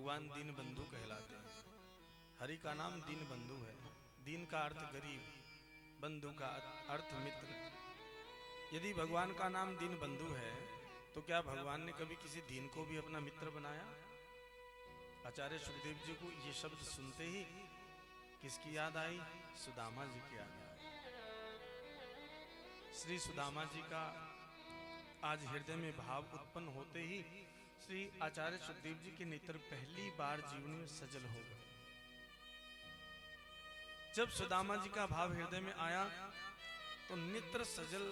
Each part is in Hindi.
भगवान दीन बंधु कहलाते हैं। हरि का नाम दीन बंधु है। दीन का अर्थ गरीब, बंधु का अर्थ मित्र। यदि भगवान का नाम दीन बंधु है तो क्या भगवान ने कभी किसी दीन को भी अपना मित्र बनाया? आचार्य सुखदेव जी को ये शब्द सुनते ही किसकी याद आई? सुदामा जी की याद आई। श्री सुदामा जी का आज हृदय में भाव उत्पन्न होते ही श्री आचार्य सुखदेव जी के नेत्र पहली बार जीवन में सजल हो गए। जब सुदामा जी का भाव हृदय में आया तो नेत्र सजल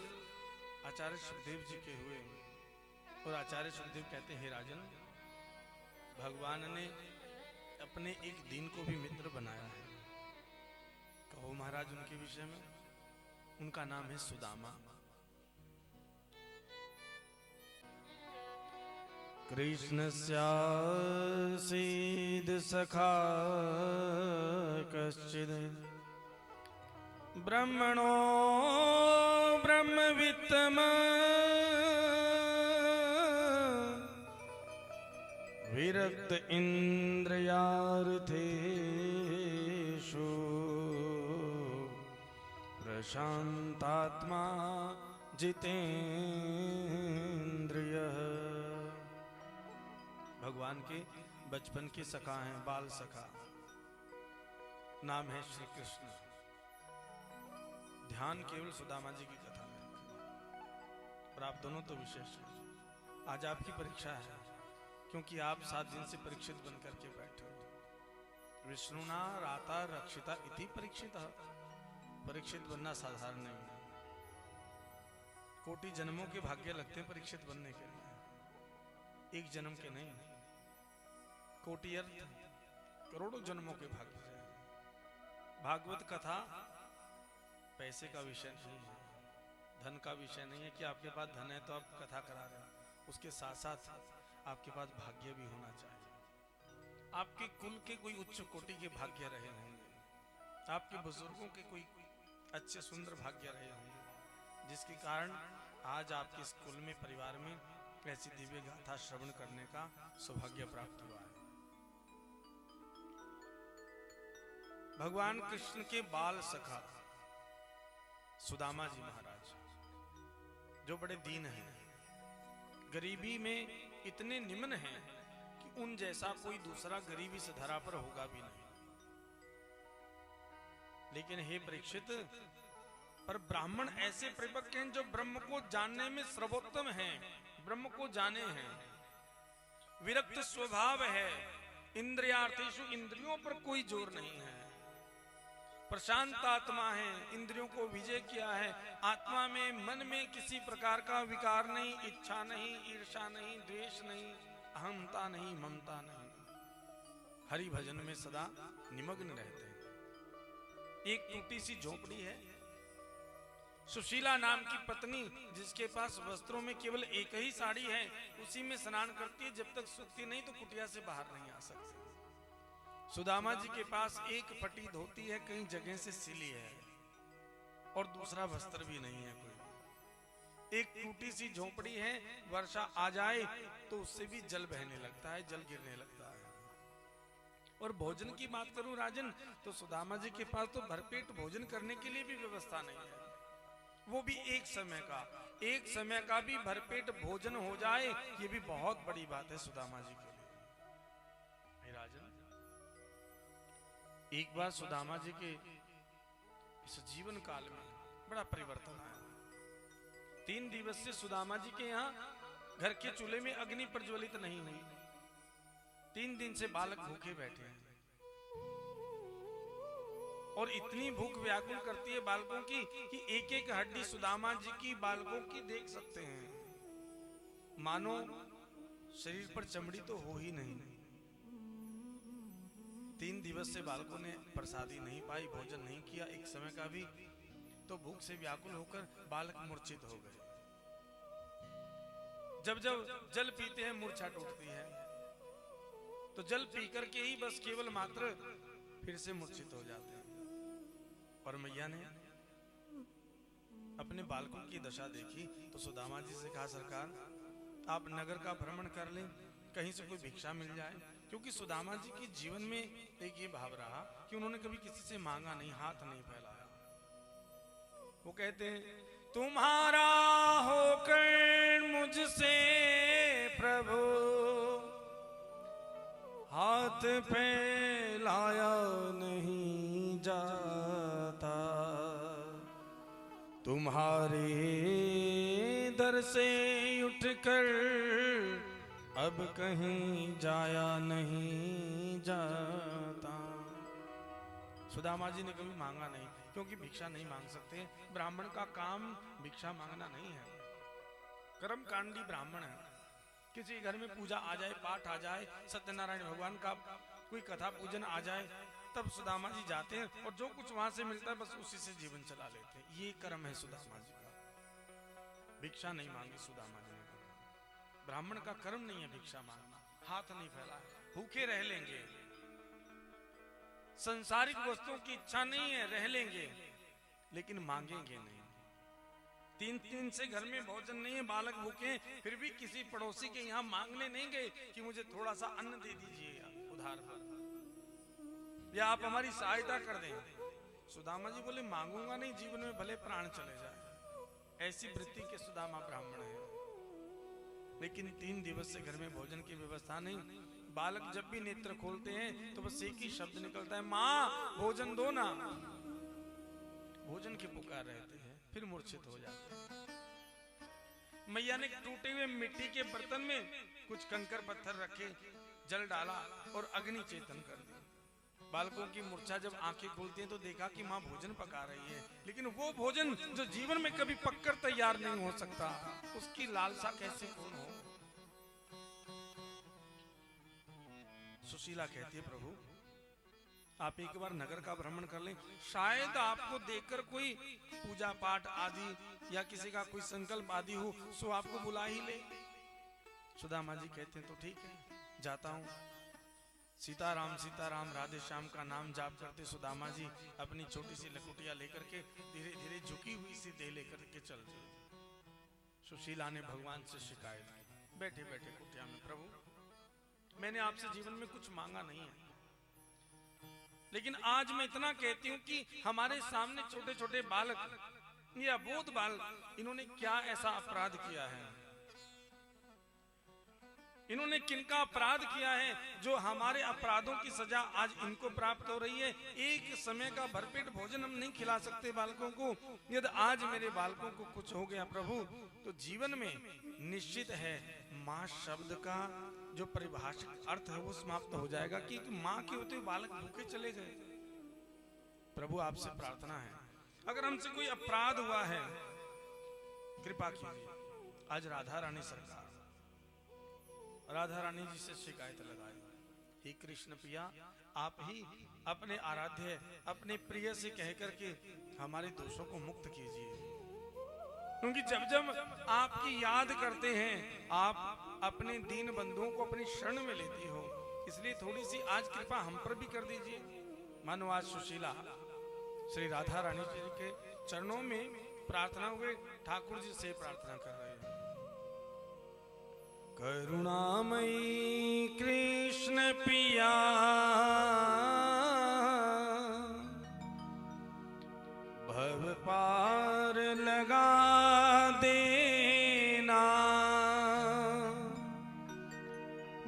आचार्य सुखदेव जी के हुए और आचार्य सुखदेव कहते हैं, हे राजन, भगवान ने अपने एक दीन को भी मित्र बनाया है। कहो महाराज उनके विषय में। उनका नाम है सुदामा। कृष्णस्यासीद सखा कश्चिद ब्रह्मणो ब्रह्मवित्तम विरक्त इंद्रियार्थेषु प्रशांतात्मा जितेन्द्रियः। भगवान के बचपन के सखा हैं, बाल सखा। नाम है श्री कृष्ण। ध्यान केवल सुदामा जी की कथा में रखें। और आप दोनों तो विशेष हैं। आज आपकी परीक्षा है क्योंकि आप 7 दिन से परीक्षित बनकर के बैठे हो। विष्णुना राता रक्षिता इति परीक्षित। परीक्षित बनना साधारण नहीं है। कोटि जन्मों के भाग्य लगते हैं परीक्षित बनने के लिए, एक जन्म के नहीं। कोटि अर्थ करोड़ों जन्मों के भाग्य है। भागवत कथा पैसे का विषय नहीं है, धन का विषय नहीं है कि आपके पास धन है तो आप कथा करा रहे हैं। उसके साथ साथ आपके पास भाग्य भी होना चाहिए। आपके कुल के कोई उच्च कोटि के भाग्य रहे होंगे, आपके बुजुर्गों के कोई अच्छे सुंदर भाग्य रहे होंगे, जिसके कारण आज आपके इस कुल में, परिवार में ऐसी दिव्य गाथा श्रवण करने का सौभाग्य प्राप्त हुआ है। भगवान कृष्ण के बाल सखा सुदामा जी महाराज, जो बड़े दीन हैं, गरीबी में इतने निम्न हैं कि उन जैसा कोई दूसरा गरीब इस धरा पर होगा भी नहीं। लेकिन हे परीक्षित, पर ब्राह्मण ऐसे परिपक्व हैं जो ब्रह्म को जानने में सर्वोत्तम हैं, ब्रह्म को जाने हैं। विरक्त स्वभाव है, इंद्रियार्थेषु इंद्रियों पर कोई जोर नहीं है। प्रशांत आत्मा है, इंद्रियों को विजय किया है। आत्मा में, मन में किसी प्रकार का विकार नहीं, इच्छा नहीं, ईर्षा नहीं, द्वेष नहीं, अहंता नहीं, ममता नहीं। हरि भजन में सदा निमग्न रहते हैं। एक टूटी सी झोपड़ी है, सुशीला नाम की पत्नी, जिसके पास वस्त्रों में केवल एक ही साड़ी है, उसी में स्नान करती है। जब तक सूखती नहीं तो कुटिया से बाहर नहीं आ सकती। सुदामा जी के पास एक फटी धोती है, कई जगह से सिली है, और दूसरा वस्त्र भी नहीं है कोई। एक टूटी सी झोपड़ी है, वर्षा आ जाए तो उससे भी जल बहने लगता है, जल गिरने लगता है। और भोजन की बात करूं राजन, तो सुदामा जी के पास तो भरपेट भोजन करने के लिए भी व्यवस्था नहीं है। वो भी एक समय का भी भरपेट भोजन हो जाए, ये भी बहुत बड़ी बात है सुदामा जी के लिए। राजन, एक बार सुदामा जी के इस जीवन काल में बड़ा परिवर्तन आया। 3 दिवस से सुदामा जी के यहाँ घर के चूल्हे में अग्नि प्रज्वलित नहीं हुई। 3 दिन से बालक भूखे बैठे हैं, और इतनी भूख व्याकुल करती है बालकों की कि एक एक हड्डी सुदामा जी की बालकों की देख सकते हैं। मानो शरीर पर चमड़ी तो हो ही नहीं। 3 दिवस से बालकों ने प्रसादी नहीं पाई, भोजन नहीं किया एक समय का भी, तो भूख से व्याकुल होकर बालक मूर्छित हो गए। जब जब जल पीते हैं मूर्छा टूटती है, तो जल पीकर के ही बस केवल मात्र फिर से मूर्छित हो जाते हैं। और मैया ने अपने बालकों की दशा देखी तो सुदामा जी से कहा, सरकार आप नगर का भ्रमण कर लें, कहीं से कोई भिक्षा मिल जाए क्योंकि सुदामा जी के जीवन में एक ये भाव रहा कि उन्होंने कभी किसी से मांगा नहीं, हाथ नहीं फैलाया। वो कहते हैं, तुम्हारा होकर मुझसे प्रभु हाथ फैलाया नहीं जाता, तुम्हारे दर से उठकर अब कहीं जाया नहीं जाता। सुदामा जी ने कभी मांगा नहीं, क्योंकि भिक्षा नहीं मांग सकते। ब्राह्मण का काम भिक्षा मांगना नहीं है। कर्मकांडी ब्राह्मण है। किसी घर में पूजा आ जाए, पाठ आ जाए, सत्यनारायण भगवान का कोई कथा पूजन आ जाए, तब सुदामा जी जाते हैं और जो कुछ वहां से मिलता है बस उसी से जीवन चला लेते हैं। ये कर्म है सुदामा जी का। भिक्षा नहीं मांगी सुदामा जी ने। ब्राह्मण का कर्म नहीं है भिक्षा मांगना, हाथ नहीं फैलाए, भूखे रह लेंगे, संसारिक वस्तुओं की इच्छा नहीं है, रह लेंगे, लेकिन मांगेंगे नहीं। 3 से घर में भोजन नहीं है, बालक भूखे, फिर भी किसी पड़ोसी के यहाँ मांगने नहीं गए कि मुझे थोड़ा सा अन्न दे दीजिए उधार पर, या आप हमारी सहायता कर दें। सुदामा जी बोले, मांगूंगा नहीं, जीवन में भले प्राण चले जाए। ऐसी वृत्ति के सुदामा ब्राह्मण है। लेकिन 3 दिवस से घर में भोजन की व्यवस्था नहीं। बालक जब भी नेत्र खोलते हैं तो बस एक ही शब्द निकलता है, माँ भोजन दो ना। भोजन की पुकार रहते हैं, फिर मूर्छित हो जाते हैं। मैया ने टूटे हुए मिट्टी के बर्तन में कुछ कंकर पत्थर रखे, जल डाला और अग्नि चेतन कर दी। बालकों की मूर्छा जब आंखें खुलती हैं तो देखा कि माँ भोजन पका रही है, लेकिन वो भोजन जो जीवन में कभी पककर तैयार नहीं हो सकता, उसकी लालसा कैसे पूर्ण हो। सुशीला कहती है, प्रभु आप एक बार नगर का भ्रमण कर लें, शायद आपको देखकर कोई पूजा पाठ आदि या किसी का कोई संकल्प आदि हो, सो आपको बुला ही ले। सुदामा जी कहते हैं, तो ठीक है, जाता हूं। सीताराम राधे श्याम का नाम जाप करते सुदामा जी अपनी छोटी सी लकुटिया लेकर के धीरे धीरे झुकी हुई सी देह लेकर के चल रहे। सुशीला ने भगवान से शिकायत की, बैठे बैठे कुटिया में, प्रभु मैंने आपसे जीवन में कुछ मांगा नहीं है, लेकिन आज मैं इतना कहती हूँ कि हमारे सामने छोटे छोटे बालक, ये अबोध बालक, इन्होंने क्या ऐसा अपराध किया है, इन्होंने किनका अपराध किया है जो हमारे अपराधों की सजा आज इनको प्राप्त हो रही है। एक समय का भरपेट भोजन हम नहीं खिला सकते बालकों को। यदि आज मेरे बालकों को कुछ हो गया प्रभु, तो जीवन में निश्चित है माँ शब्द का जो परिभाषित अर्थ है वो समाप्त हो जाएगा कि माँ के होते हुए बालक भूखे चले गए। प्रभु आपसे प्रार्थना है, अगर हमसे कोई अपराध हुआ है कृपा कीजिए। आज राधा रानी सरकार राधा रानी जी से शिकायत लगाई, हे कृष्ण प्रिया, आप ही अपने आराध्य अपने प्रिय से कह करके हमारे दोषों को मुक्त कीजिए, क्योंकि जब जब आपकी याद करते हैं आप अपने दीन बंधुओं को अपनी शरण में लेती हो, इसलिए थोड़ी सी आज कृपा हम पर भी कर दीजिए। मानो आज सुशीला श्री राधा रानी जी के चरणों में प्रार्थना हुए ठाकुर जी से प्रार्थना कर रहे हैं, करुणामयी कृष्ण पिया भव पार लगा देना,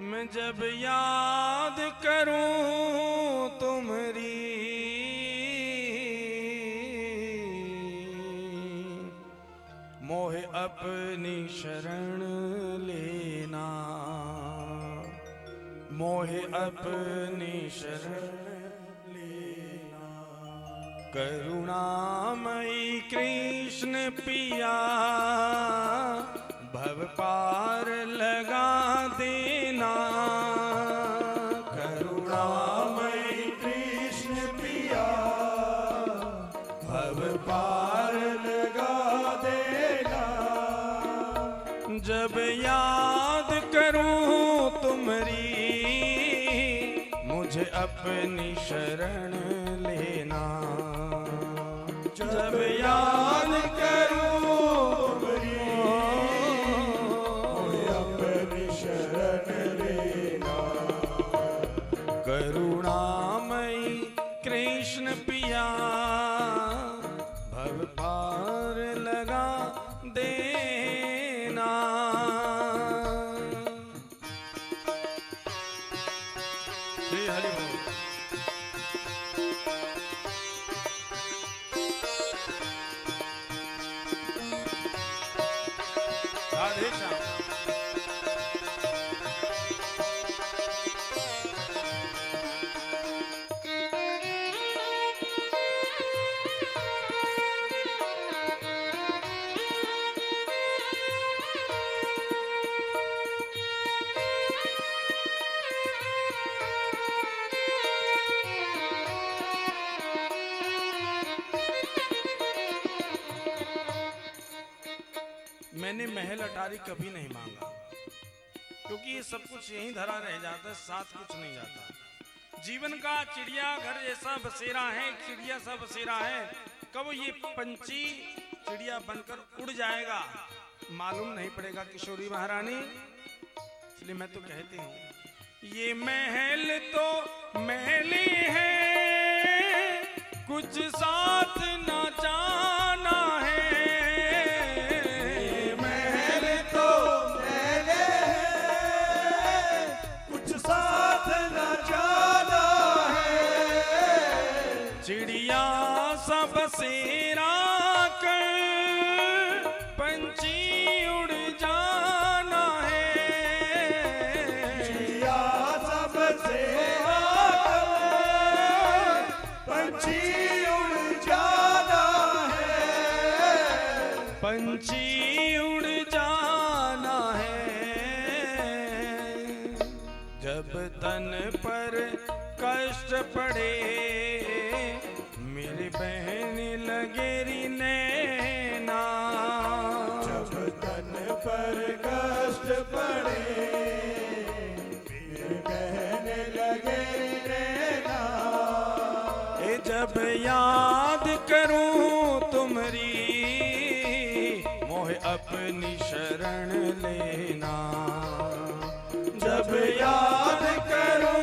मैं जब याद करूं तुम्हारी मोहे अपनी शरण लेना, मोहे अपनी शरण लेना। करुणामयी कृष्ण पिया भव पार लगा देना, करुणामयी कृष्ण पिया भव पार लगा देना, जब याद करूं तुम्हारी मुझे अपनी शरण लेना, जब याद करूं तुम्हारी मुझे अपनी शरण लेना। करुणामयी कृष्ण पिया भव पार लगा देना। श्री हरि बोल। राधे श्याम। मैंने महल अटारी कभी नहीं मांगा, क्योंकि ये सब कुछ यहीं धरा रह जाता है, साथ कुछ नहीं जाता। जीवन का चिड़ियाघर जैसा बसेरा है, चिड़िया सा बसेरा है। कब ये पंछी चिड़िया बनकर उड़ जाएगा मालूम नहीं पड़ेगा किशोरी महारानी। इसलिए मैं तो कहती हूँ ये महल तो महली है, कुछ साथ न जाना है। चिड़िया सा बसेरा कर पंछी उड़ जाना है। चिड़िया सा बसेरा कर पंछी उड़ जाना है। पंछी उड़ जाना है। जब तन पर कष्ट पड़े मेरी बहन लगेरी नैना। जब तन पर कष्ट पड़े मेरी बहन लगे रहना। ए जब याद करूं तुम्हारी मोह अपनी शरण लेना। जब याद करूं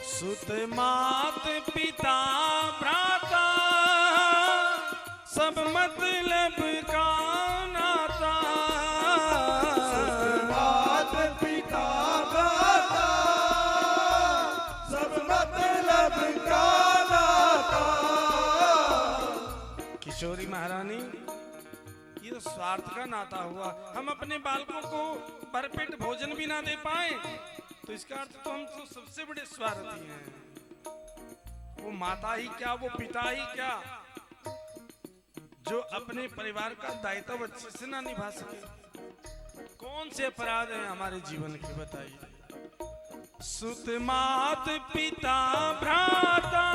सुत मात पिता भ्राता सब मतलब का नाता। सुत मात पिता भ्राता सब मतलब का नाता। किशोरी महारानी ये तो स्वार्थ का नाता हुआ। हम अपने बालकों को भरपेट भोजन भी ना दे पाए तो इसका अर्थ तो हम तो सबसे बड़े स्वार्थी हैं। वो माता ही क्या, वो पिता ही क्या, जो अपने परिवार का दायित्व अच्छे से ना निभा सके। कौन से अपराध हैं हमारे जीवन के, बताइए। सुत मात पिता भ्राता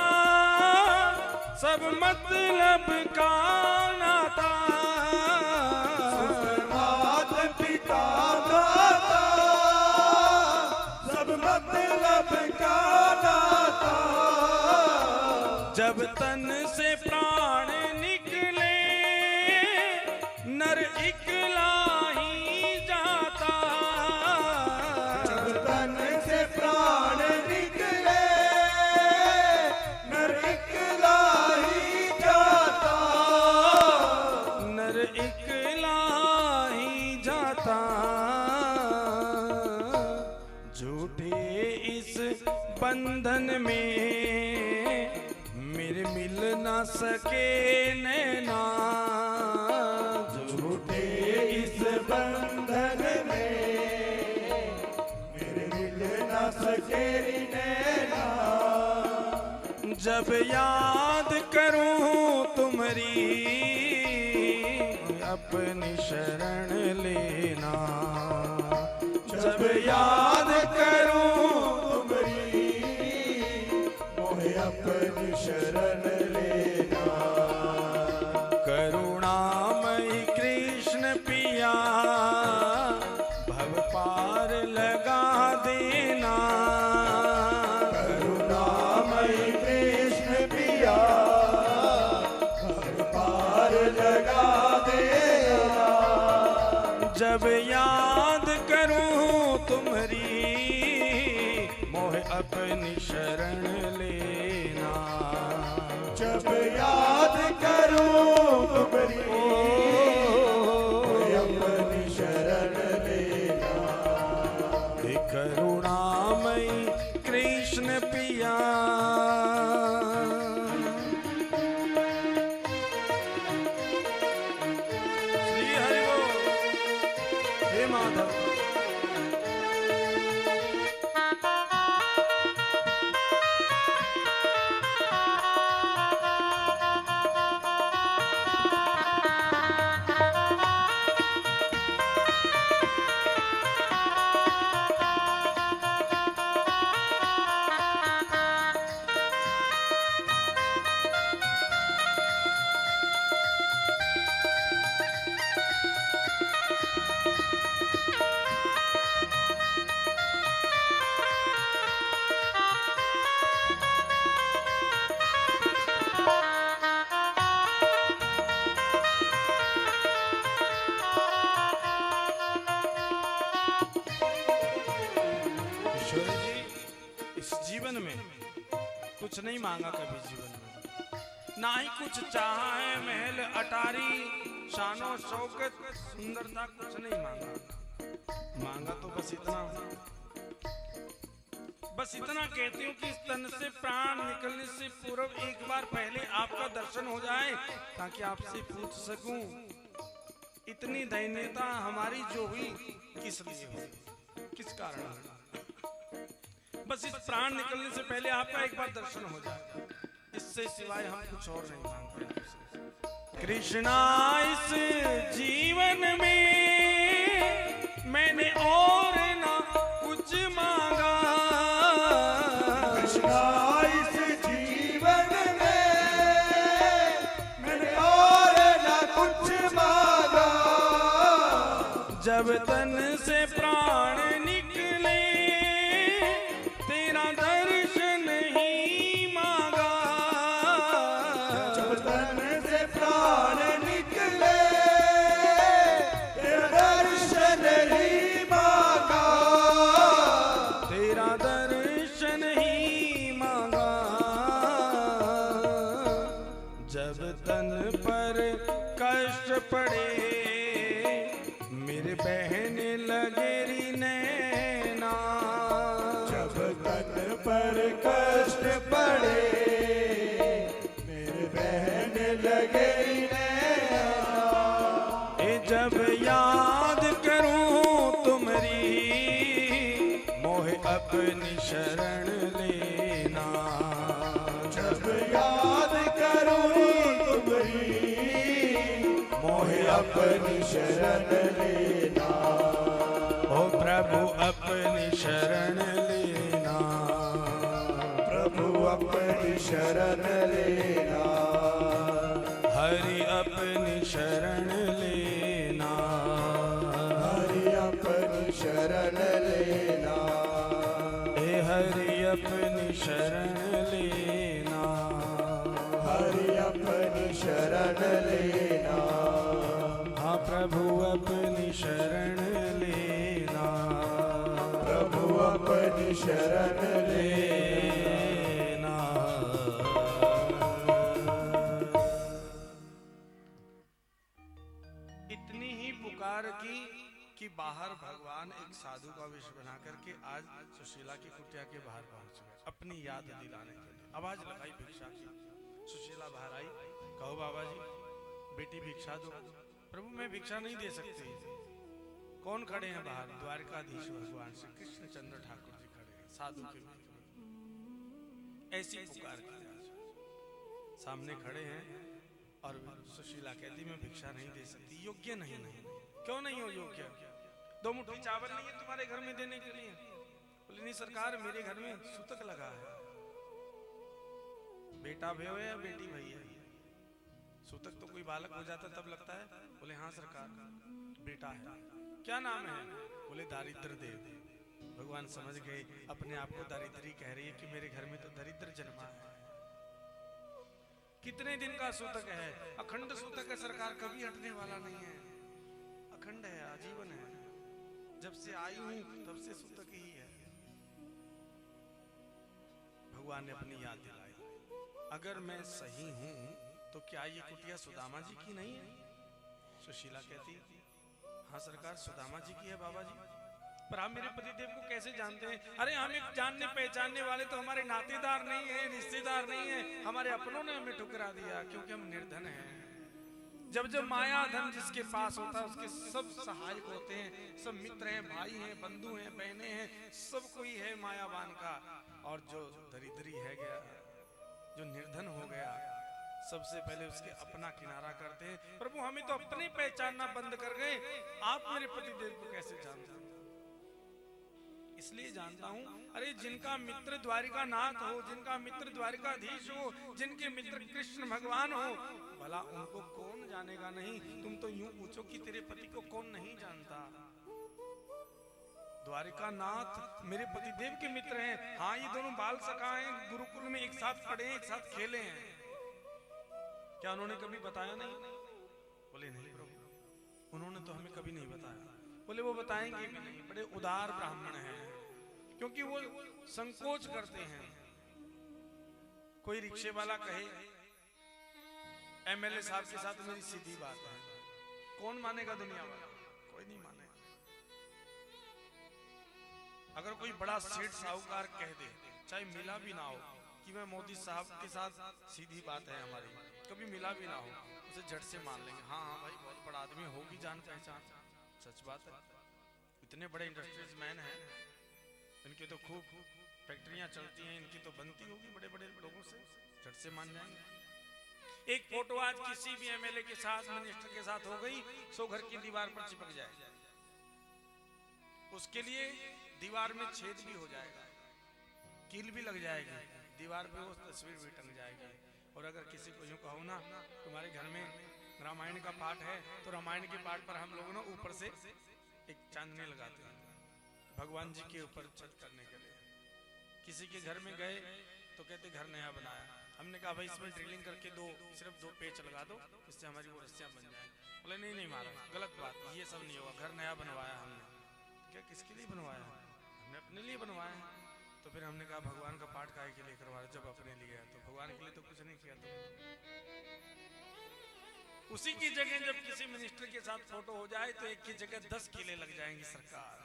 सब मतलब का नाता। सुत मात पिता भ्राता सब मतलब का नाता। जब तन से प्राण निकले नर इकला ही जाता। जब तन से प्राण निकले मेरे मिल ना सके नैना झूठे इस बंधन में मेरे मिल न सके नैना। जब याद करूं तुम्हारी अपनी शरण लेना। जब याद करूं तुम्हारी मोहे अपनी शरण लेना। करुणामयी कृष्ण पिया भव पार लगा देना। करुणामयी कृष्ण पिया भव पार लगा देना। जब याद करूं तुम्हारी मोह अपनी शरण लेना। जब याद करूं तुम्हारी मोहे अपनी शरण लेना। हे करुणामयी कृष्ण पिया श्री हरि बोल। हे माधव जीवन में कुछ नहीं मांगा कभी जीवन में, ना ही कुछ चाहा है महल अटारी शानो शौकत सुंदरता कुछ नहीं मांगा। मांगा तो बस इतना कहती हूँ कि इस तन से प्राण निकलने से पूर्व एक बार पहले आपका दर्शन हो जाए ताकि आपसे पूछ सकूं इतनी दैन्यता हमारी जो हुई किस लिए हुई, किस कारण हुई। बस इस प्राण निकलने से पहले आपका एक बार दर्शन हो जाए, इससे सिवाय हम कुछ और नहीं मांगते। कृष्णा इस जीवन में मैंने और ना कुछ मांगा। कृष्णा इस जीवन में मैंने और ना कुछ मांगा। जब तन से प्राण निकले तेरा दर्शन ही मांगा। जब तन से प्राण निकले तेरा दर्शन ही मांगा। तेरा दर्शन ही मांगा। जब तन पर कष्ट पड़े मेरे बहन लगेरी नैना। जब तन पर कष्ट पड़े मेरे बहन लगे नैना। जब याद करूं तुम्हारी मोह अपनी शरण लेना। जब याद करूं तुम्हारी मोहे अपनी शरण लेना। ओ प्रभु अपनी शरण लेना। प्रभु अपनी शरण लेना। हरि अपनी शरण लेना। हरि अपनी शरण लेना। हे हरि अपनी शरण लेना। हरि अपनी शरण लेना। हाँ प्रभु अपनी शरण लेना। प्रभु अपनी शरण लेना। इतनी ही पुकार की कि बाहर भगवान एक साधु का वेश बना करके आज सुशीला की कुटिया के बाहर पहुंच गए अपनी याद दिलाने के लिए। आवाज लगाई भिक्षा की, सुशीला बाहर आई, कहो बाबा जी बेटी भिक्षा दो। प्रभु मैं भिक्षा नहीं दे सकती। कौन खड़े हैं बाहर? द्वारकाधीश भगवान श्री कृष्ण चंद्र ठाकुर जी खड़े हैं साधु के बीच में। ऐसी पुकार की सामने खड़े हैं और सुशीला कहती मैं भिक्षा नहीं दे सकती, योग्य नहीं। क्यों नहीं हो योग्य? 2 मुट्ठी चावल नहीं है तुम्हारे घर में देने के लिए? बोले नहीं सरकार, मेरे घर में सूतक लगा है। बेटा भयो है या बेटी भई है? सूतक तो कोई बालक हो जाता तब लगता है। बोले हाँ सरकार, बेटा है। क्या नाम है? बोले दारिद्र देव। भगवान समझ गए अपने आप को दारिद्री कह रही है कि मेरे घर में तो दरिद्र जन्मा है। कितने दिन का सूतक है? अखंड सूतक है सरकार, कभी हटने वाला नहीं है, अखंड है, आजीवन है। जब से आई हूं तब से सूतक ही है। भगवान ने अपनी याद दिलाई, अगर मैं सही हूं तो क्या ये कुटिया सुदामा जी की नहीं है? सुशीला कहती हाँ सरकार सुदामा जी की है बाबा जी। पर आप मेरे पतिदेव को कैसे जानते हैं? अरे हमें जानने पहचानने वाले तो हमारे नातेदार नहीं है, रिश्तेदार नहीं है, हमारे अपनों ने हमें ठुकरा दिया क्योंकि हम निर्धन हैं। जब जब माया धन जिसके पास होता है उसके सब सहायक होते हैं, सब मित्र हैं, भाई हैं, बंधु हैं, बहनें हैं, सब कोई है मायावान का। और जो दरिद्री है गया, जो निर्धन हो गया, सबसे पहले उसके अपना किनारा करते हैं। प्रभु हमें तो अपने पहचानना बंद कर गए, आप मेरे पतिदेव को कैसे जानते हैं? इसलिए जानता हूं, अरे जिनका मित्र द्वारिका नाथ हो, जिनका मित्र द्वारिकाधीश हो, जिनके मित्र कृष्ण भगवान हो, भला उनको कौन जानेगा नहीं? तुम तो यूं पूछो कि तेरे पति को कौन नहीं जानता? द्वारिका नाथ मेरे पतिदेव के मित्र हैं। हाँ ये दोनों बाल सखा हैं, गुरुकुल में एक साथ पढ़े हैं, एक साथ खेले हैं। क्या उन्होंने कभी बताया नहीं? बोले नहीं प्रभु, उन्होंने तो हमें कभी नहीं बताया। बोले वो बताएंगे भी नहीं, बड़े उदार ब्राह्मण हैं, क्योंकि वो संकोच करते हैं। कोई रिक्शे वाला कहे एमएलए साहब के साथ मेरी सीधी बात है, कौन मानेगा? दुनिया वाला कोई नहीं मानेगा। अगर कोई बड़ा सेठ साहूकार कह दे, चाहे मिला भी ना हो, कि मैं मोदी साहब के साथ सीधी बात है हमारी, कभी मिला भी ना हो, उसे झट से मान लेंगे। हाँ हाँ भाई बहुत बड़ा आदमी, होगी जान पहचान। सच बात है, इतने बड़े इंडस्ट्रीज मैन हैं, इनकी तो खूब फैक्ट्रियां चलती हैं, इनकी तो बनती होगी बड़े बड़े लोगों से, झट से मान जाएंगे। एक फोटो आज किसी भी एमएलए के साथ, मिनिस्टर के साथ हो गई, सो घर की दीवार पर चिपक जाए, उसके लिए दीवार में छेद भी हो जाएगा, कील भी लग जाएगी, दीवार पे वो तस्वीर भी टंग जाएगी। और अगर किसी को यूं कहो ना तुम्हारे घर में रामायण का पाठ है, तो रामायण के पाठ पर हम लोग ना ऊपर से एक चांदनी लगाते हैं भगवान जी के ऊपर छत करने के लिए। किसी के घर में गए तो कहते घर नया बनाया, हमने कहा भाई इसमें ड्रिलिंग करके सिर्फ 2 पेच लगा दो, इससे हमारी वो रस्सियां बन जाए। बोले नहीं नहीं महाराज गलत बात, ये सब नहीं होगा, घर नया बनवाया हमने। क्या किसके लिए बनवाया? हमने अपने लिए बनवाया है। तो फिर हमने कहा भगवान का पाठ काहे के लिए करवा रहे, जब अपने लिए है तो भगवान के लिए तो कुछ नहीं किया। तो उसी की जगह जब किसी मिनिस्टर के साथ फोटो हो जाए तो एक की जगह 10 किले लग जाएंगी सरकार,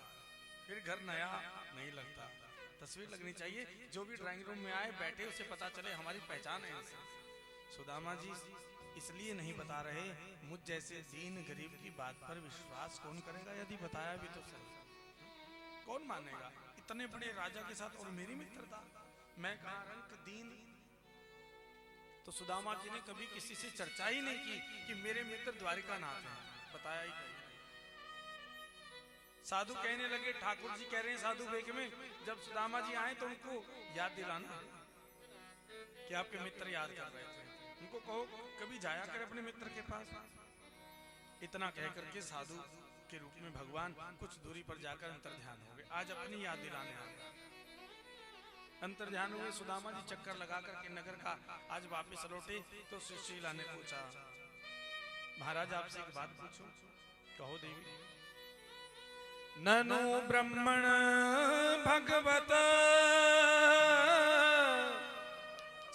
फिर घर नया नहीं लगता। तस्वीर लगनी चाहिए, जो भी ड्राइंग रूम में आए बैठे उसे पता चले हमारी पहचान है इनसे। सुदामा जी इसलिए नहीं बता रहे, मुझ जैसे दीन गरीब की बात पर विश्वास कौन करेगा? यदि बताया भी तो सही, कौन मानेगा? इतने बड़े राजा के साथ और मेरी मित्रता, मैं कहाँ रंक दीन। तो सुदामा जी ने कभी किसी से चर्चा ही नहीं की कि मेरे मित्र द्वारिका नाथ हैं, बताया ही नहीं। साधु कहने लगे, ठाकुर जी कह रहे हैं साधु वेग में, जब सुदामा जी आए तो उनको याद दिलाना कि आपके मित्र याद कर रहे थे, उनको कहो कभी जाया कर अपने मित्र के पास। इतना कह करके साधु के रूप में भगवान कुछ दूरी पर जाकर अंतर्ध्यान हो गए। आज अपनी याद दिलाने आ गए, अंतर्ध्यान हुए। सुदामा जी चक्कर लगा करके नगर का आज वापिस लौटे तो सुशीला ने पूछा, महाराज आपसे एक बात पूछूं? कहो देवी। ननु ब्रह्मण भगवत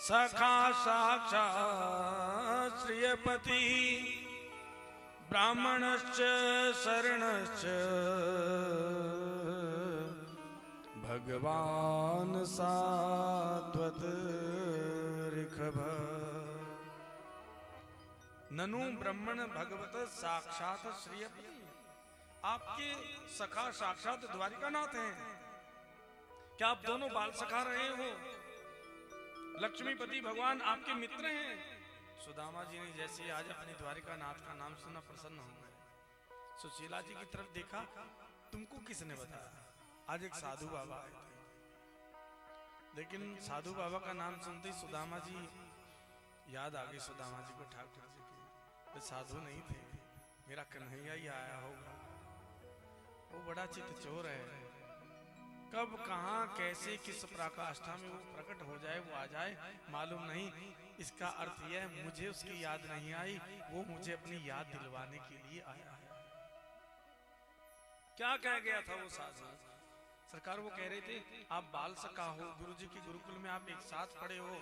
सखा साक्षात् श्रियपति ब्राह्मणश्च शरणश्च भगवान सात्वत ऋषभ। ननु ब्रह्मण भगवत साक्षात श्रीयपति, आपके सखा साक्षात द्वारिकानाथ हैं। क्या आप दोनों बाल सखा रहे हो? लक्ष्मीपति भगवान आपके मित्र हैं। सुदामा जी ने जैसे आज अपने द्वारिकानाथ का नाम सुना प्रसन्न हो गए। सुशीला जी की तरफ देखा, तुमको किसने बताया? आज एक साधु बाबा आए थे, लेकिन साधु बाबा का नाम सुनते ही सुदामा जी याद आ गई सुदामा जी को ठाकुर जी की। वे साधु नहीं थे, मेरा कन्हैया ही आया होगा। वो बड़ा चित्त चोर है, कब कहाँ कैसे किस पराकाष्ठा में वो प्रकट हो जाए, वो आ जाए मालूम नहीं। इसका अर्थ यह है मुझे उसकी याद नहीं आई, वो मुझे अपनी याद दिलवाने के लिए आया है। क्या कह गया था वो साधु? सरकार वो कह रहे थे आप बाल सखा हो, गुरुजी के गुरुकुल में आप एक साथ पढ़े हो।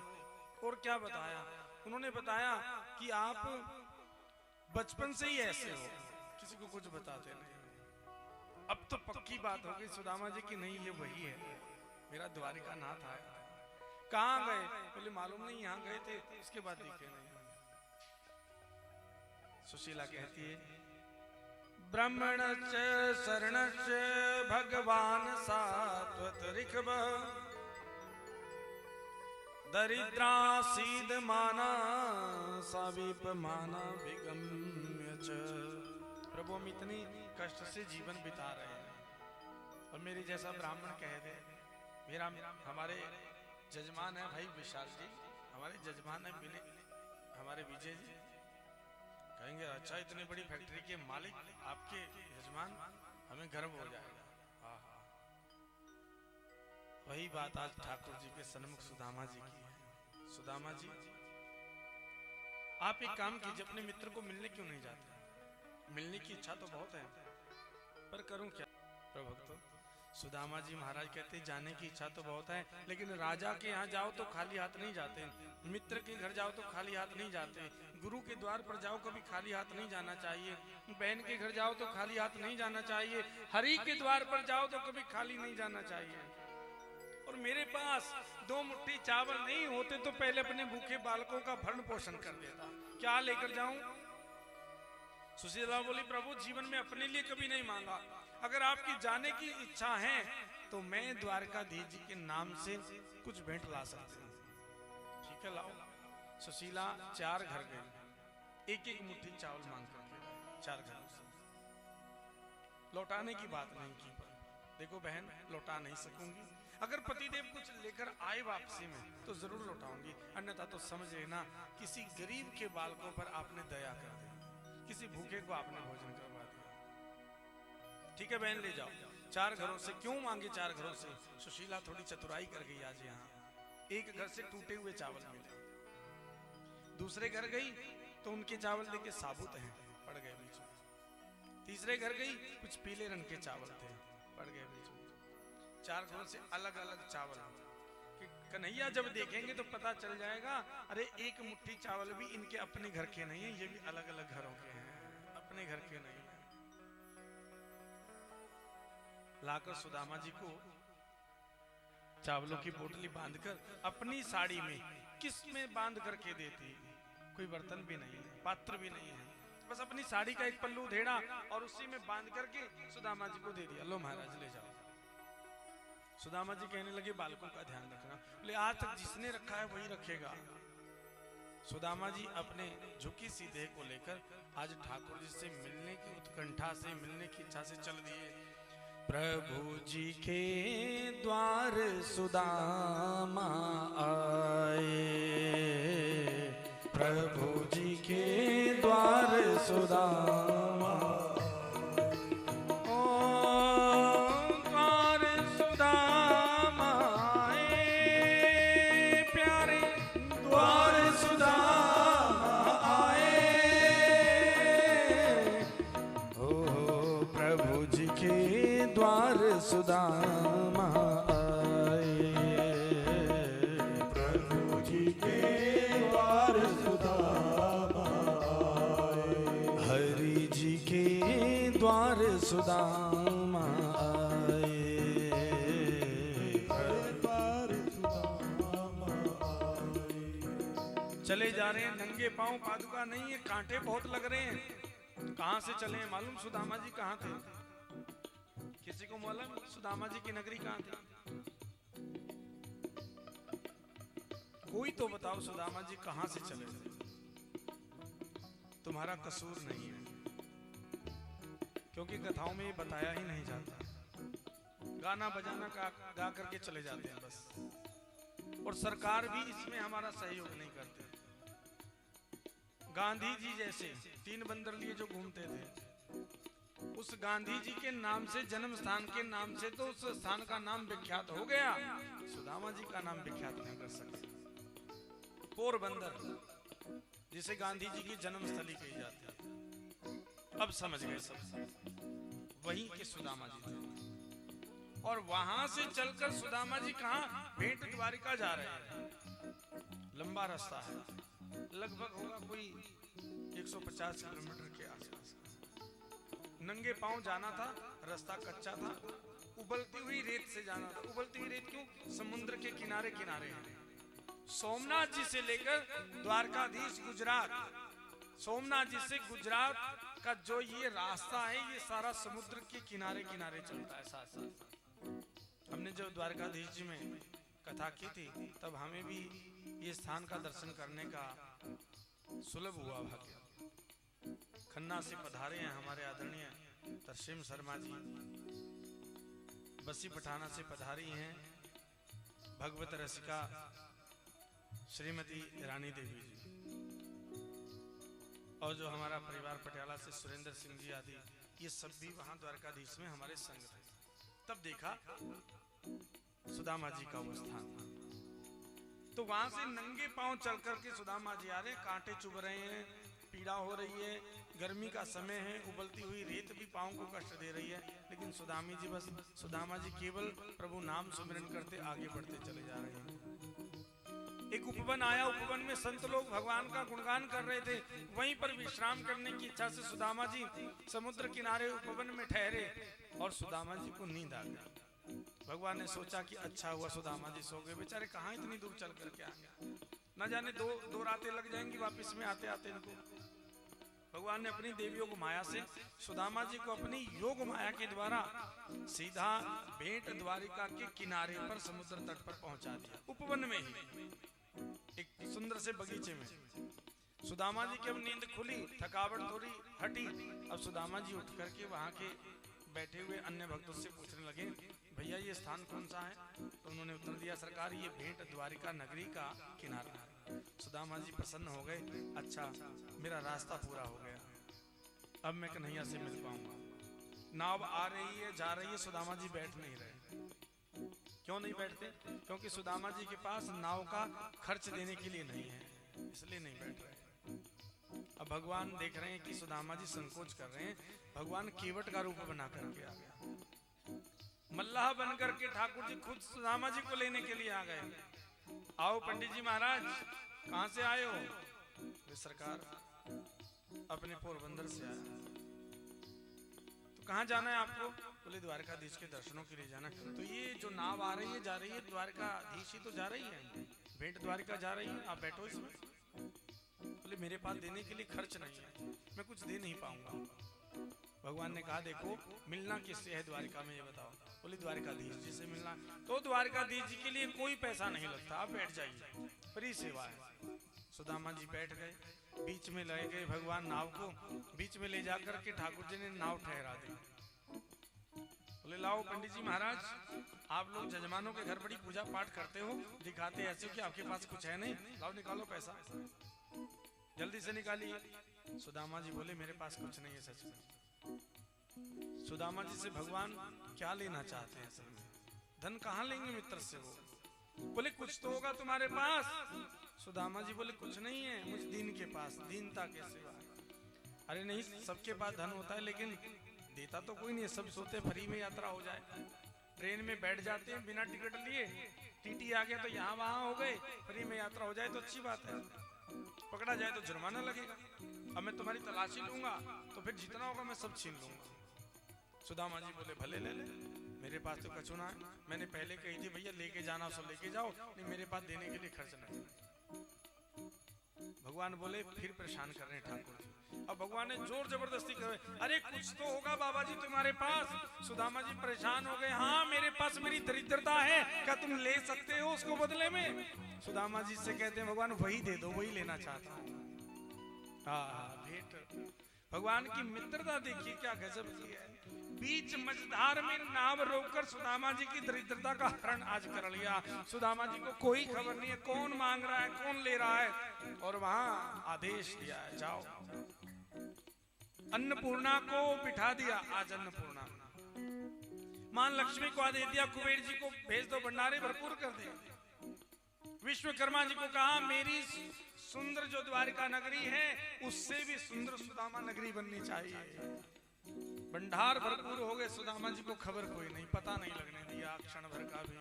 और क्या बताया? उन्होंने बताया कि आप बचपन से ही ऐसे हो, किसी को कुछ बताते नहीं। अब तो पक्की बात हो गई सुदामा जी की, नहीं ये वही है, मेरा द्वारिका नाथ आया। कहाँ गए? बोले मालूम नहीं, यहाँ गए थे, उसके बाद दिखे नहीं। सुशीला कहती है ब्राह्मणश्च शरणश्च भगवान सात्वत ऋखभ, दरिद्रा सीद माना सवीप माना विगम्य च। प्रभु हम इतनी कष्ट से जीवन बिता रहे हैं और मेरे जैसा ब्राह्मण कह दे, हमारे जजमान है भाई विशाल जी, हमारे जजमान है हमारे विजय जी, कहेंगे अच्छा इतनी बड़ी फैक्ट्री के मालिक आपके यजमान, हमें गर्व हो जाएगा। वही बात आज ठाकुर जी के सन्मुख सुदामा जी की है। सुदामा जी आप एक काम कीजिए, अपने मित्र को मिलने क्यों नहीं जाते? मिलने की इच्छा तो बहुत है, पर करूं क्या? प्रभुत्व सुदामा जी महाराज कहते जाने की इच्छा तो बहुत है, लेकिन राजा के यहाँ जाओ तो खाली हाथ नहीं जाते, मित्र के घर जाओ तो खाली हाथ नहीं जाते, गुरु के द्वार पर जाओ कभी खाली हाथ नहीं जाना चाहिए, बहन के घर जाओ तो खाली हाथ नहीं जाना चाहिए, हरि के द्वार पर जाओ तो कभी खाली नहीं जाना चाहिए। और मेरे पास 2 मुट्ठी चावल नहीं होते तो पहले अपने भूखे बालकों का भरण पोषण कर देता, क्या लेकर जाऊं? सुशीला बोली प्रभु जीवन में अपने लिए कभी नहीं मांगा, अगर आपकी जाने की इच्छा है तो मैं द्वारकाधीश जी के नाम से कुछ भेंट ला सकती हूँ। ठीक है लाओ। सुशीला 4 घर गई, एक मुट्ठी चावल मांग करके 4 घर से। लौटाने की बात नहीं की, पर देखो बहन लौटा नहीं सकूंगी, अगर पतिदेव कुछ लेकर आए वापसी में तो जरूर लौटाऊंगी, अन्यथा तो समझ लेना किसी गरीब के बालकों पर आपने दया कर दी, किसी भूखे को आपने भोजन करवा दिया। ठीक है बहन ले जाओ। 4 घरों से क्यों मांगे? 4 घरों से सुशीला थोड़ी चतुराई कर गई आज यहाँ। एक घर से टूटे हुए चावल मिले, दूसरे घर गई तो उनके चावल देखे साबुत हैं, पड़ गए बीच में। तीसरे घर गई कुछ पीले रंग के चावल थे, पड़ गए बीच में। 4 घरों से अलग अलग चावल कि कन्हैया जब देखेंगे तो पता चल जाएगा अरे एक मुट्ठी चावल भी इनके अपने घर के नहीं है, ये भी अलग अलग घरों के हैं, अपने घर के नहीं है। लाकर सुदामा जी को चावलों की पोटली बांधकर अपनी साड़ी में किस में बांध करके देती, कोई बर्तन भी नहीं है, पात्र भी नहीं है, बस अपनी साड़ी का एक पल्लू धेड़ा और उसी में बांध करके सुदामा जी को दे दिया, लो महाराज ले जाओ। सुदामा जी कहने लगे बालकों का ध्यान रखना, बोले आज तक जिसने रखा है वही रखेगा। सुदामा जी अपने झुकी सी देह को लेकर आज ठाकुर जी से मिलने की उत्कंठा से, मिलने की इच्छा से चल दिए। प्रभु जी के द्वार सुदामा आए, प्रभु जी के द्वार सुदामा, ओ द्वार सुदामा आए, प्यारे द्वार सुदामा आए, ओ प्रभु जी के द्वार सुदामा आए, प्रभु जी के द्वार सुदामा आए, हरि जी के द्वार सुदामा आए, द्वार सुदामा आए, चले जा रहे हैं नंगे पांव, पादुका नहीं है, कांटे बहुत लग रहे हैं। कहां से चले हैं मालूम? सुदामा जी कहां थे? किसी को मालूम सुदामा जी की नगरी कहां थी? कोई तो बताओ सुदामा जी कहां से चले थे? तुम्हारा कसूर नहीं है, क्योंकि कथाओं में ये बताया ही नहीं जाता। गाना बजाना गा करके चले जाते हैं बस, और सरकार भी इसमें हमारा सहयोग नहीं करते। गांधी जी जैसे 3 बंदर लिए जो घूमते थे, उस गांधी जी के नाम से, जन्म स्थान के नाम से तो उस स्थान का नाम विख्यात हो गया, सुदामा जी का नाम विख्यात नहीं कर सकते। पोरबंदर, जिसे गांधी जी की जन्मस्थली कही जाती है, अब समझ गए सब, वहीं के सुदामा जी थे। और वहां से चलकर सुदामा जी कहां? भेंट द्वारिका जा रहे हैं। लंबा रास्ता है, लगभग होगा कोई 150 किलोमीटर के आसपास। नंगे पांव जाना था, रास्ता कच्चा था, उबलती हुई रेत से जाना था। उबलती हुई रेत क्यों? समुद्र के किनारे किनारे है। सोमनाथ जी से लेकर द्वारकाधीश गुजरात, सोमनाथ जी से गुजरात का जो ये रास्ता है, ये सारा समुद्र के किनारे किनारे चलता है साथ साथ। हमने जब द्वारकाधीश जी में कथा की थी, तब हमें भी ये स्थान का दर्शन करने का सुलभ हुआ भाग्य। खन्ना से पधारे हैं हमारे आदरणीय तरसेम शर्मा जी, बसी पठाना से पधारी हैं भगवत रसिका श्रीमती रानी देवी जी, और जो हमारा परिवार पटियाला से सुरेंद्र सिंह जी आदि, ये सब भी वहां द्वारकाधीश में हमारे संग थे। तब देखा सुदामा जी का वो स्थान था। तो वहां से नंगे पांव चल करके सुदामा जी आ रहे, कांटे चुभ रहे हैं, पीड़ा हो रही है, गर्मी का समय है, उबलती हुई रेत भी पांव को कष्ट दे रही है, लेकिन सुदामा जी केवल प्रभु नाम सुमिरन करते आगे बढ़ते चले जा रहे हैं। एक उपवन आया, उपवन में संत लोग भगवान का गुणगान कर रहे थे। वहीं पर विश्राम करने की इच्छा से सुदामा जी समुद्र किनारे उपवन में ठहरे, और सुदामा जी को नींद आ गई। भगवान ने सोचा कि अच्छा हुआ सुदामा जी सो गए, बेचारे कहाँ इतनी दूर चल करके आ गए, न जाने दो रातें लग जाएंगी वापस में आते आते इनको। भगवान ने अपनी देवी योग माया से सुदामा जी को अपनी योग माया के द्वारा सीधा भेंट द्वारिका के किनारे पर समुद्र तट पर पहुंचा दिया। उपवन में ही एक सुंदर से बगीचे में सुदामा जी की अब नींद खुली, थकावट थोड़ी हटी। अब सुदामा जी उठ करके वहां के बैठे हुए अन्य भक्तों से पूछने लगे, भैया ये स्थान कौन सा है? तो उन्होंने उत्तर दिया, सरकार ये भेंट द्वारिका नगरी का किनारा है। सुदामा जी प्रसन्न हो गए, अच्छा मेरा रास्ता पूरा हो गया, अब मैं कन्हैया से मिल पाऊंगा। नाव आ रही है, जा रही है, सुदामा जी बैठ नहीं रहे। क्यों नहीं बैठते? क्योंकि सुदामा जी के पास नाव का खर्च देने के लिए नहीं है, इसलिए नहीं बैठ रहे। अब भगवान देख रहे हैं कि सुदामा जी संकोच कर रहे हैं, भगवान केवट का रूप बना करके आ गया। मल्लाह बन करके ठाकुर जी खुद सुदामा जी को लेने के लिए आ गए। आओ पंडित जी महाराज, कहां से आए हो? वे सरकार अपने पोरबंदर से आए। तो कहां जाना है आपको? बोले द्वारकाधीश के दर्शनों के लिए जाना। तो ये जो नाव आ रही है, जा रही है, द्वारकाधीश ही तो जा रही है, भेंट द्वारिका जा रही है, आप बैठो इसमें। बोले मेरे पास देने के लिए खर्च नहीं है, मैं कुछ दे नहीं पाऊंगा। भगवान ने कहा, देखो मिलना किससे है द्वारिका में ये बताओ। बोले द्वारकाधीश जी से मिलना। तो द्वारकाधीश जी के लिए कोई पैसा नहीं लगता, आप बैठ जाइए, फ्री सेवा है। सुदामा जी बैठ गए, बीच में ले गए भगवान नाव को, बीच में ले जाकर के ठाकुर जी ने नाव ठहरा दी। बोले लाओ पंडित जी महाराज, आप लोग जजमानों के घर बड़ी पूजा पाठ करते हो, दिखाते ऐसे कि आपके पास कुछ है नहीं, लाओ निकालो पैसा, जल्दी से निकालिए। सुदामा जी बोले मेरे पास कुछ नहीं है सच में। सुदामा जी से भगवान क्या लेना चाहते हैं असल में? धन कहाँ लेंगे मित्र से वो? बोले कुछ तो होगा तुम्हारे पास। सुदामा जी बोले कुछ नहीं है मुझ दीन के पास, दीनता के सिवा। अरे नहीं, सबके पास धन होता है लेकिन देता तो कोई नहीं है, सब सोते फ्री में यात्रा हो जाए। ट्रेन में बैठ जाते हैं बिना टिकट लिए, टीटी आ गया तो यहाँ वहां हो गए, फ्री में यात्रा हो जाए तो अच्छी बात है, पकड़ा जाए तो जुर्माना लगेगा। अब मैं तुम्हारी तलाशी लूंगा तो फिर जितना होगा मैं सब छीन लूंगा। सुदामा जी बोले भले ले ले, मेरे पास तो कछु ना है, मैंने पहले कही थी भैया लेके जाना सो लेके जाओ, नहीं मेरे पास देने के लिए खर्च नहीं। भगवान बोले फिर परेशान कर रहे हैं ठाकुर जी। अब भगवान ने जोर जबरदस्ती करे, अरे कुछ तो होगा बाबा जी तुम्हारे पास। सुदामा जी परेशान हो गए, हाँ मेरे पास मेरी दरिद्रता है, क्या तुम ले सकते हो उसको बदले में? सुदामा जी से कहते हैं भगवान वही दे दो, वही लेना चाहता हूँ। हाँ भेंट। भगवान की मित्रता देखिए क्या गजब की है। बीच मझधार में नाव रोककर सुदामा जी की दरिद्रता का हरण आज कर लिया। सुदामा जी को कोई खबर नहीं है कौन मांग रहा है कौन ले रहा है, और वहां आदेश दिया है जाओ। अन्नपूर्णा को बिठा दिया, आज अन्नपूर्णा। मां लक्ष्मी को आदेश दिया कुबेर जी को भेज दो, भंडारे भरपूर कर दे। विश्वकर्मा जी को कहा मेरी सुंदर जो द्वारिका नगरी है उससे भी सुंदर सुदामा नगरी बननी चाहिए। भंडार भरपूर हो गए, सुदामा जी को खबर कोई नहीं, पता नहीं लगने दिया क्षण भर का भी।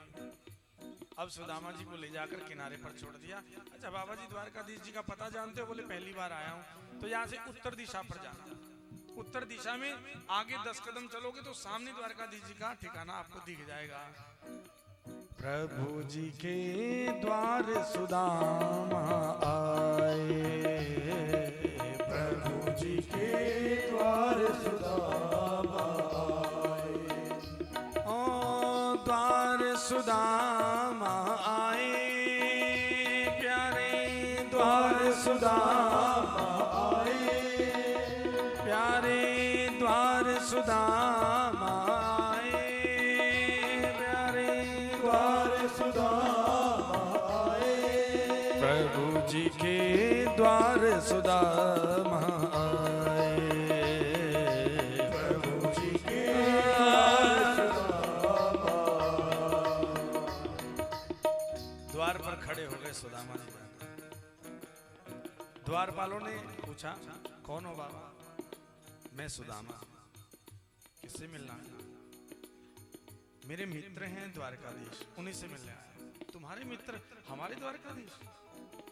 अब सुदामा जी को ले जाकर किनारे पर छोड़ दिया। अच्छा बाबा जी द्वारकाधीश जी का पता जानते हो? बोले पहली बार आया हूँ। तो यहाँ से उत्तर दिशा पर जाना, उत्तर दिशा में आगे 10 कदम चलोगे तो सामने द्वारकाधीश जी का ठिकाना आपको दिख जाएगा। प्रभु जी के द्वार सुदामा आए, प्रभु जी के द्वार सुदामा आए। ओ द्वार सुदामा आए, प्यारे द्वार सुदामा आए, प्यारे द्वार सुदामा आए, प्यारे द्वार सुदामा आए। प्रभु जी के द्वार सुदामा आए, प्रभु जी के द्वार सुदामा। द्वार पर खड़े हो गए सुदामा जी। द्वारपालों ने पूछा कौन हो बाबा? मैं सुदामा। किससे मिलना है? मेरे मित्र हैं द्वारकाधीश, उन्हीं से मिलने आया। तुम्हारे मित्र हमारे द्वारकाधीश?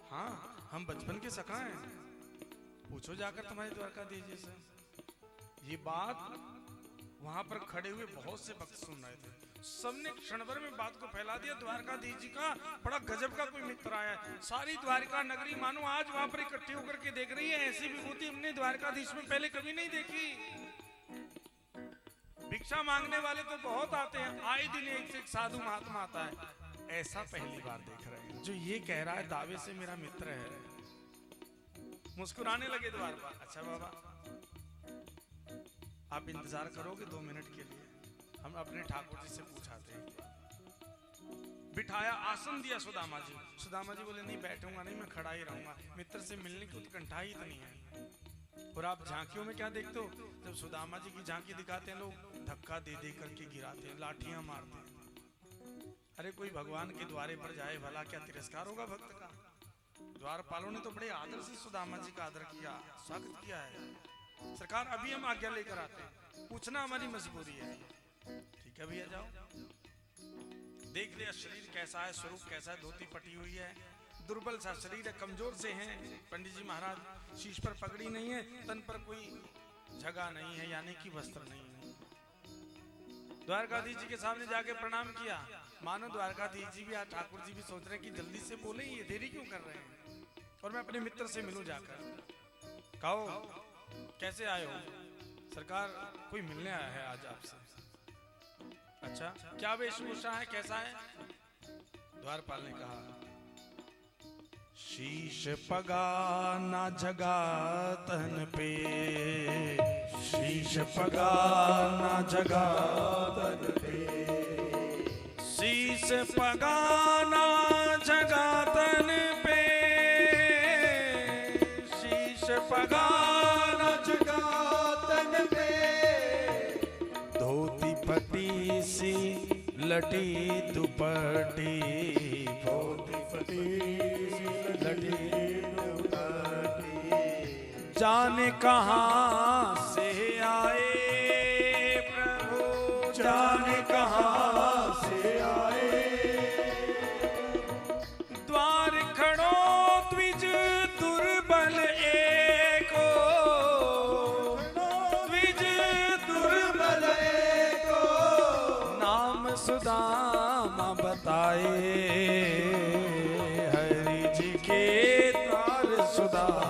हाँ हम बचपन के सखा हैं, पूछो जाकर तुम्हारे द्वारकाधीश जी से। ये बात वहां पर खड़े हुए बहुत से भक्त सुन रहे थे। सबने क्षण भर में बात को फैला दिया, द्वारकाधीश जी का बड़ा गजब का कोई मित्र आया है। सारी द्वारका नगरी मानो आज वहां पर इकट्ठी होकर के देख रही है। ऐसी विभूति हमने द्वारकाधीश में पहले कभी नहीं देखी। भिक्षा मांगने वाले तो बहुत आते हैं, आए दिन एक से एक साधु महात्मा आता है, ऐसा पहली बार देख रहे हैं जो ये कह रहा है दावे से मेरा मित्र है। मुस्कुराने लगे द्वारपाल। अच्छा बाबा आप इंतजार करोगे 2 मिनट के लिए, हम अपने ठाकुर जी से पूछाते हैं। बिठाया, आसन दिया सुदामा जी। सुदामा जी बोले नहीं बैठूंगा नहीं, मैं खड़ा ही रहूंगा, मित्र से मिलने की उत्कंठा ही इतनी है। और आप झांकियों में क्या देखते हो? जब सुदामा जी की झांकी दिखाते हैं लोग धक्का दे दे करके गिराते हैं, लाठियां मारते हैं। अरे कोई भगवान के द्वारे पर जाए भला क्या तिरस्कार होगा भक्त का? द्वारपालों ने तो बड़े आदर से सुदामा जी का आदर किया, स्वागत किया है। सरकार अभी हम आज्ञा लेकर आते हैं, पूछना हमारी मजबूरी है। ठीक है भैया जाओ। देख लिया शरीर कैसा है, स्वरूप कैसा है, धोती पटी हुई है, दुर्बल सा शरीर है, कमजोर से हैं पंडित जी महाराज। शीश पर पगड़ी नहीं है, तन पर कोई जगह नहीं है, यानी कि वस्त्र नहीं है। द्वारकाधीश जी के सामने जाके प्रणाम किया। मानो द्वारकाधीश जी भी, आज ठाकुर जी भी सोच रहे हैं कि जल्दी से बोले, ये देरी क्यों कर रहे हैं, और मैं अपने मित्र से मिलूं जाकर। कहो कैसे आए हो? सरकार कोई मिलने आया है आज आपसे। अच्छा क्या वेशभूषा है, कैसा है? द्वारपाल ने कहा शीश पगा ना जगा तन पे, शीश पगा ना जगा तन पे, शीश पगा ना जगा तन पे, शीश पगा ना जगा तन पे, धोती फटी सी लटी दुपट्टी, धोती फटी जाने कहां से आए प्रभु, जाने कहां से आए। द्वार खड़ो द्विज दुर्बल एको, द्विज दुर्बल एको, नाम सुदामा बताए, हरि जी के द्वार सुदामा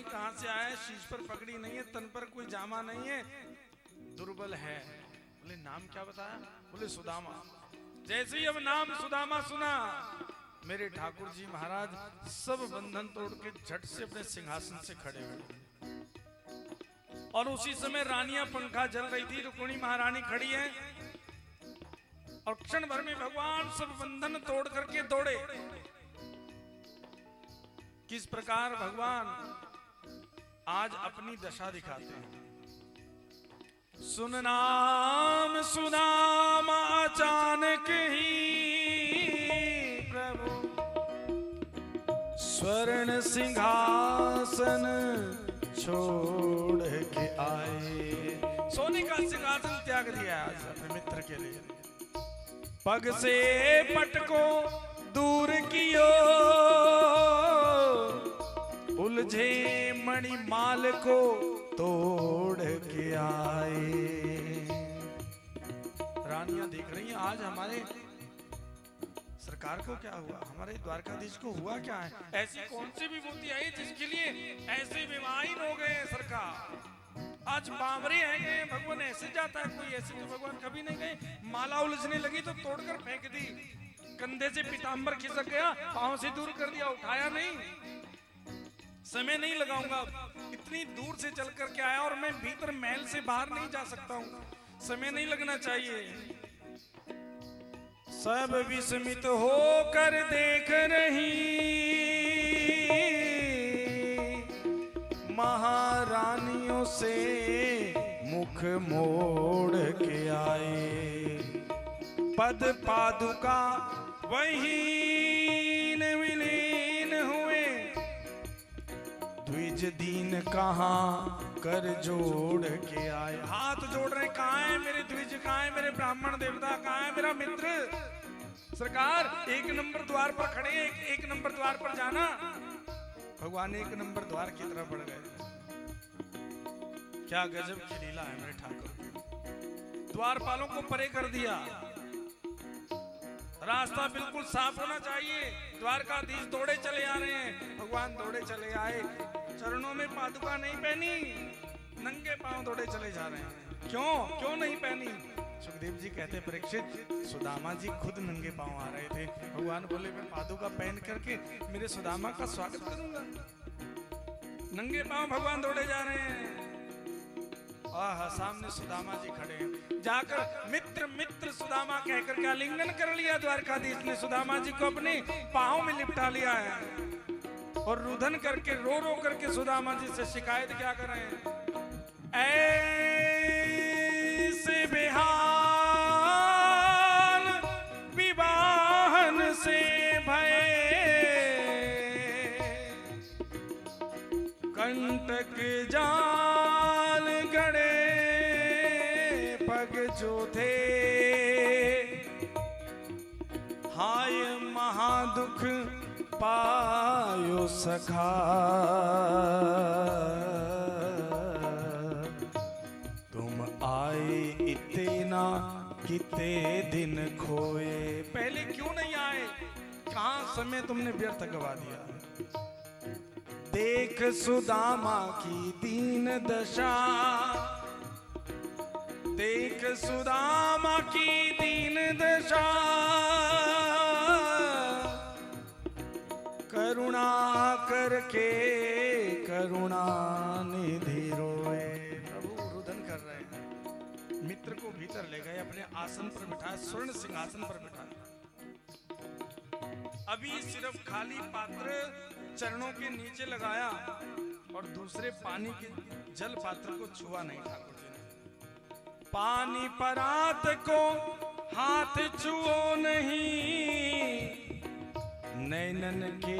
कहां से आया है, शीश पर पगड़ी नहीं है, तन पर कोई जामा नहीं है, दुर्बल है। बोले नाम क्या बताया? बोले सुदामा। जैसे ही अब नाम सुदामा सुना, मेरे ठाकुर जी महाराज सब बंधन तोड़ के झट से अपने सिंहासन से खड़े हुए। और उसी समय रानियां पंखा जल रही थी, रुक्मिणी महारानी खड़ी है, और क्षण भर में भगवान सब बंधन तोड़ करके दौड़े। किस प्रकार भगवान आज अपनी दशा दिखाते हैं। सुन नाम सुदामा अचानक ही प्रभु स्वर्ण सिंहासन छोड़ के आए। सोने का सिंहासन त्याग दिया आज अपने मित्र के लिए। पग से पट को दूर कियो, उलझे मणिमाल को तोड़ के आए। रानियां देख रही हैं आज हमारे सरकार को क्या हुआ, हमारे द्वारकाधीश को हुआ क्या है। ऐसी कौन सी विभूति आई जिसके लिए ऐसे विवाहित हो गए सरकार। आज बावरे हैं, भगवान ऐसे जाता है कोई, ऐसे तो भगवान कभी नहीं गए। माला उलझने लगी तो तोड़कर फेंक दी, कंधे से पीतांबर खिसक गया, पांव से दूर कर दिया, उठाया नहीं। समय नहीं लगाऊंगा, इतनी दूर से चल कर के आया और मैं भीतर महल से बाहर नहीं जा सकता हूं, समय नहीं लगना चाहिए। सब विस्मित होकर देख रही महारानियों से मुख मोड़ के आए। पद पादुका वहीन विलीन हुए, द्विज दीन कहाँ कर जोड़ के आए। हाथ जोड़ रहे, कहाँ है मेरे द्विज, कहाँ है मेरे ब्राह्मण देवता, कहाँ है मेरा मित्र। सरकार एक नंबर द्वार पर खड़े, एक नंबर द्वार पर जाना। भगवान एक नंबर द्वार की तरफ बढ़ गए। क्या गजब की लीला है मेरे ठाकुर। द्वारपालों को परे कर दिया, रास्ता बिल्कुल साफ होना चाहिए। द्वारकाधीश दौड़े चले आ रहे हैं, भगवान दौड़े चले आए, चरणों में पादुका नहीं पहनी, नंगे पांव दौड़े चले जा रहे हैं। क्यों नहीं पहनी? सुखदेव जी कहते परीक्षित, सुदामा जी खुद नंगे पांव आ रहे थे। भगवान बोले मैं पादुका पहन करके मेरे सुदामा का स्वागत करूंगा। नंगे पांव भगवान दौड़े जा रहे हैं। आहा, सामने सुदामा जी खड़े हैं। जाकर मित्र मित्र सुदामा कहकर के आलिंगन कर लिया द्वारकाधीश ने। सुदामा जी को अपने पांव में लिपटा लिया है और रुदन करके रो रो करके सुदामा जी से शिकायत क्या कर रहे हैं। ऐसे बेहाल विवाहन से भय, कंटक जाल गड़े पग जो थे, हाय महादुख पायो सखा, तुम आए इतना किते दिन खोए। पहले क्यों नहीं आए? कहां समय तुमने व्यर्थ गवा दिया। देख सुदामा की दीन दशा, देख सुदामा की दीन दशा, करुणा करके करुणा निधि रोए। प्रभु रुदन कर रहे हैं। मित्र को भीतर ले गए, अपने आसन पर बिठाया, स्वर्ण सिंहासन पर बिठाया। अभी सिर्फ खाली पात्र चरणों के नीचे लगाया और दूसरे पानी के जल पात्र को छुआ नहीं ठाकुर जी ने। पानी परात को हाथ छुओ नहीं, नैनन के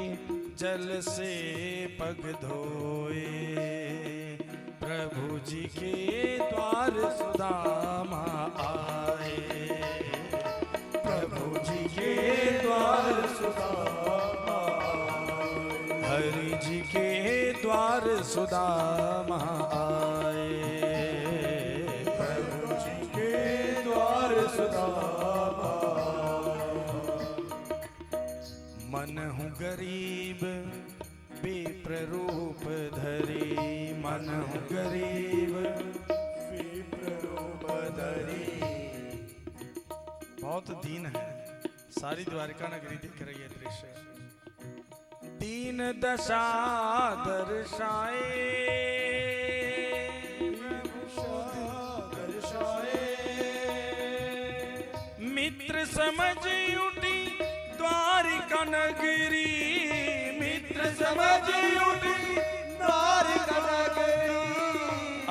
जल से पग धोए। प्रभु जी के द्वार सुदामा आए, प्रभु जी के द्वार सुदामा, हरि जी के द्वार सुदामा आए, प्रभु जी के द्वार सुदामा। मन हूँ गरीब विप्र रूप धरी, बहुत दीन है। सारी द्वारिका नगरी दिख रही है दृश्य। दीन दशा दर्शाए, मित्र समझ उठी द्वारिका नगरी, मित्र समझ उठी द्वारिका नगरी,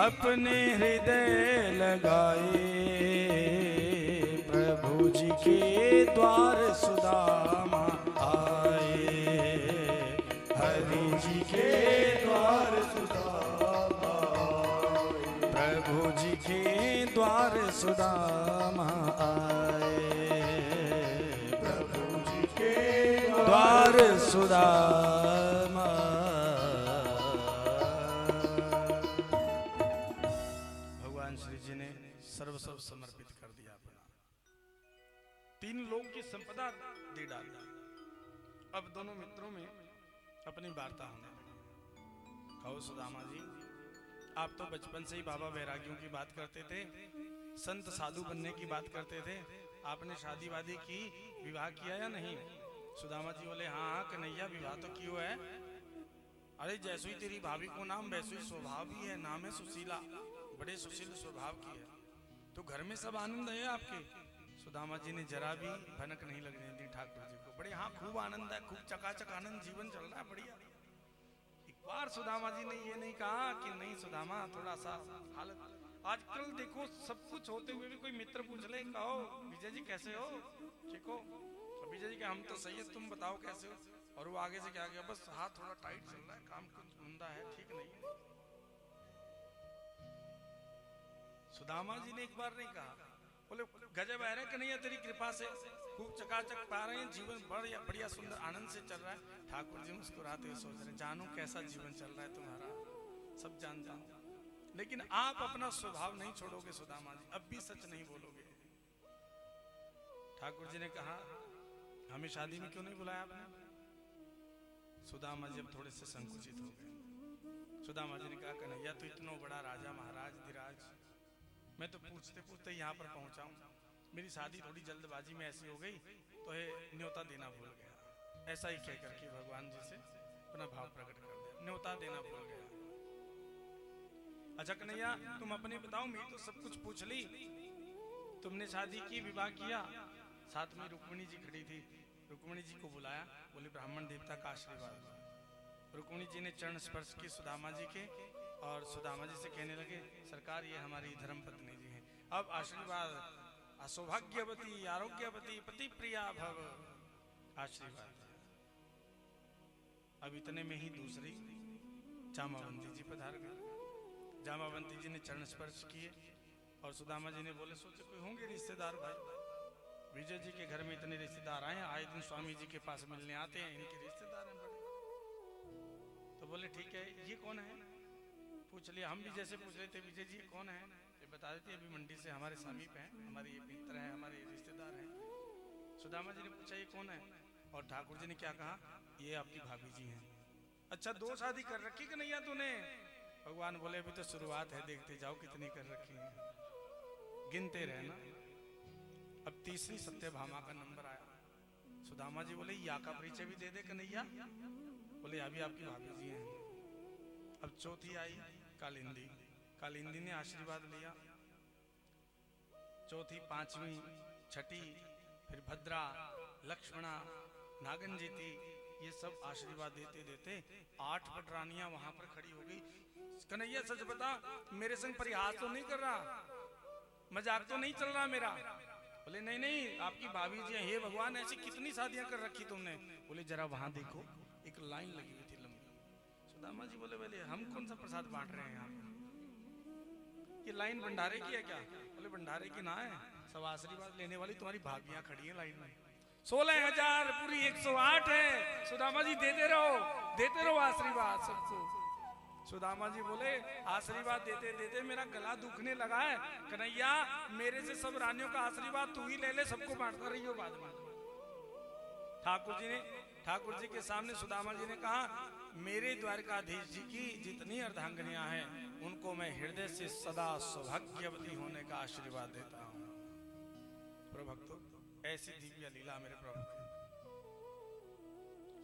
अपने हृदय लगाए प्रभु जी के द्वार सुदामा आए, हरि जी के द्वार सुदामा आए, प्रभु जी के द्वार सुदामा आए, प्रभु जी के द्वार सुदामा। भगवान श्री जी ने सर्व समर्पित कर दिया अपना, तीन लोग की संपदा दे डाली। अब दोनों मित्रों में अपनी वार्ता होने लगी। कहो सुदामा जी, आप तो बचपन से ही बाबा वैरागियों की बात करते थे, संत साधु बनने की बात करते थे, आपने शादी वादी की, विवाह किया या नहीं? सुदामा जी बोले हाँ हाँ कन्हैया, विवाह तो क्यों है। अरे जैसो ही तेरी भाभी को नाम वैसो ही स्वभाव भी है, नाम है सुशीला, बड़े सुशील स्वभाव की है, तो घर में सब आनंद है आपके। सुदामा जी ने जरा भी भनक नहीं लगने दी ठाकुर जी को। बड़े हाँ खूब आनंद है, खूब चकाचक आनंद, जीवन चल रहा है बढ़िया। एक बार सुदामा जी ने ये नहीं कहा कि नहीं सुदामा थोड़ा सा हालत, आजकल देखो सब कुछ होते हुए भी कोई मित्र पूछ ले, कहो विजय जी कैसे हो, ठीक हो? विजय जी के हम तो सही है, तुम बताओ कैसे हो? और वो आगे से क्या गया, बस हाथ थोड़ा टाइट चल रहा है, काम कुछ मंदा है, ठीक नहीं है। सुदामा जी ने एक बार नहीं कहा, बोले गजब है रे कन्हैया, तेरी कृपा से खूब चकाचक पा रहे हैं, जीवन बढ़िया बढ़िया सुंदर आनंद से चल रहा है। ठाकुर जी मुस्कुराते हुए सोच रहे, जानू कैसा जीवन चल रहा है तुम्हारा, सब जानता हूं, लेकिन आप अपना स्वभाव नहीं छोड़ोगे सुदामा जी, अब भी सच नहीं बोलोगे। ठाकुर जी ने कहा हमें शादी में क्यों नहीं बुलाया आपने? सुदामा जी अब थोड़े से संकुचित हो गए। सुदामा जी ने कहा कन्हैया तो इतना बड़ा राजा महाराज धीराज, मैं तो पूछते पूछते यहाँ पर पहुंचा हूँ, मेरी शादी थोड़ी जल्दबाजी में ऐसी हो गई तो न्योता देना भूल गया। ऐसा ही कह करके भगवान जी से अपना भाव प्रकट कर दिया, न्योता देना भूल गया। अच्छा कन्हैया तुम अपने बताओ, मैं तो सब कुछ पूछ ली, तुमने शादी की, विवाह किया, साथ में रुक्मिणी जी खड़ी थी, रुक्मिणी जी को बुलाया, बोले ब्राह्मण देवता का आशीर्वाद। रुक्मिणी जी ने चरण स्पर्श किए सुदामा जी के, और सुदामा जी से कहने लगे सरकार ये हमारी धर्म पत्नी जी हैं, अब आशीर्वाद, असौभाग्यवती आरोग्यवती पति प्रिया भव, आशीर्वाद। अब इतने में ही दूसरी जामावंती जी पधार गए। जामावंती जी ने चरण स्पर्श किए और सुदामा जी ने बोले सोचे कोई होंगे रिश्तेदार भाई, विजय जी के घर में इतने रिश्तेदार आए दिन स्वामी जी के पास मिलने आते हैं, इनके रिश्तेदार हैं बड़े। तो बोले ठीक है, ये कौन है? पूछ लिया, हम भी जैसे पूछ रहे थे विजय जी कौन है, ये बता देते अभी मंडी से हमारे समीप हैं, हमारे ये मित्र हैं, हमारे रिश्तेदार हैं। सुदामा जी ने पूछा ये कौन है, और ठाकुर जी ने क्या कहा, ये आपकी भाभी जी हैं। अच्छा दो शादी कर रखी कि नहीं तूने? भगवान बोले अभी तो शुरुआत है, देखते जाओ कितनी कर रखी है, गिनते रहना। अब तीसरी सत्यभामा का नंबर आया। सुदामा जी बोले या का परिचय भी दे दे कन्हैया, बोले अभी आपकी भाभी जी हैं। अब चौथी आई कालिंदी, कालिंदी ने आशीर्वाद लिया, चौथी, पांचवी, छठी, फिर भद्रा, लक्ष्मणा, नागनजीती, ये सब आशीर्वाद देते देते 8 पटरानियां वहां पर खड़ी हो गई। कन्हैया सच बता, मेरे संग परिहास तो नहीं कर रहा, मजाक तो नहीं चल रहा मेरा? बोले नहीं नहीं आपकी भाभी जी हैं। हे भगवान ऐसी कितनी शादियां कर रखी तुमने? बोले जरा वहां देखो, एक लाइन लगी हुई थी लंबी। सुदामा जी बोले बोले हम कौन सा प्रसाद बांट रहे हैं यहाँ पे, ये लाइन भंडारे की है क्या? बोले भंडारे की ना है, सब आशीर्वाद लेने वाली तुम्हारी भाभियां खड़ी हैं लाइन में। 16,000 पूरी 108 है। सुदामा जी देते रहो आशीर्वाद सबको। सुदामा जी बोले आशीर्वाद देते देते मेरा गला दुखने लगा है कन्हैया, मेरे से सब रानियों का आशीर्वाद तू ही ले ले, सबको बांटता रहियो बाद में। ठाकुर जी के सामने सुदामा जी ने कहा मेरे द्वारकाधीश जी की जितनी अर्धांगिनियां हैं उनको मैं हृदय से सदा सौभाग्यवती होने का आशीर्वाद देता हूं। प्रभक्तो ऐसी दिव्य लीला मेरे प्रभु की।